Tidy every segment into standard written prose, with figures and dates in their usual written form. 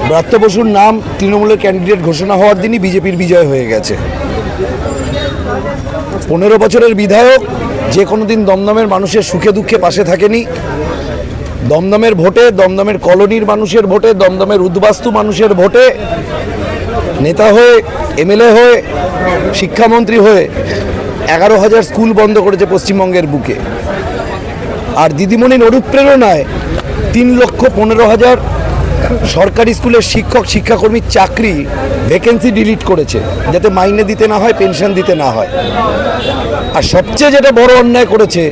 ব্রাত্য বসুর নাম তৃণমূলের ক্যান্ডিডেট ঘোষণা হওয়ার দিনই বিজেপির বিজয় হয়ে গেছে। 15 বছরের বিধায়ক যে কোনো দিন দমদমের মানুষের সুখে দুঃখে পাশে থাকেনি। দমদমের ভোটে, দমদমের কলোনির মানুষের ভোটে, দমদমের উদ্বাস্তু মানুষের ভোটে নেতা হয়ে, এমএলএ হয়ে, শিক্ষামন্ত্রী হয়ে 11,000 স্কুল বন্ধ করেছে পশ্চিমবঙ্গের বুকে। আর দিদিমণির অনুপ্রেরণায় 3,15,000 সরকারি স্কুলের শিক্ষক শিক্ষাকর্মীর চাকরি ভ্যাকেন্সি ডিলিট করেছে, যাতে মাইনে দিতে না হয়, পেনশন দিতে না হয়। আর সবচেয়ে যেটা বড় অন্যায় করেছে,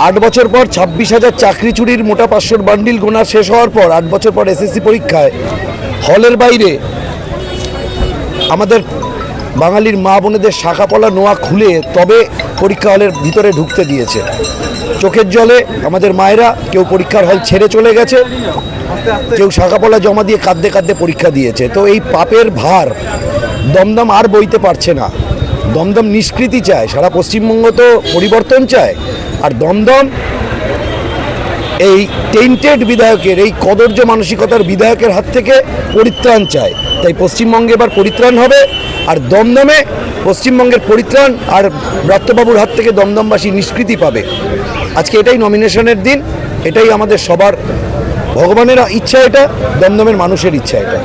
8 বছর পর 26,000 চাকরি চুরির মোটা 500 বান্ডিল গোনা শেষ হওয়ার পর 8 বছর পর এসএসসি পরীক্ষায় হলের বাইরে আমাদের বাঙালির মা বোনেদের শাখাপলা নোয়া খুলে তবে পরীক্ষা হলের ভিতরে ঢুকতে দিয়েছে। চোখের জলে আমাদের মায়েরা কেউ পরীক্ষার হল ছেড়ে চলে গেছে, কেউ শাখাপলা জমা দিয়ে কাঁদতে কাঁদতে পরীক্ষা দিয়েছে। তো এই পাপের ভার দমদম আর বইতে পারছে না। দমদম নিষ্কৃতি চায়, সারা পশ্চিমবঙ্গ তো পরিবর্তন চায়। আর দমদম এই টেন্টেড বিধায়কের, এই কদর্য মানসিকতার বিধায়কের হাত থেকে পরিত্রাণ চায়। তাই পশ্চিমবঙ্গে এবার পরিত্রাণ হবে। আর দমদমে পশ্চিমবঙ্গের পরিত্রাণ আর ব্রাত্যবাবুর হাত থেকে দমদমবাসী নিষ্কৃতি পাবে। আজকে এটাই নমিনেশনের দিন, এটাই আমাদের সবার, ভগবানের ইচ্ছা এটা, দমদমের মানুষের ইচ্ছা এটা।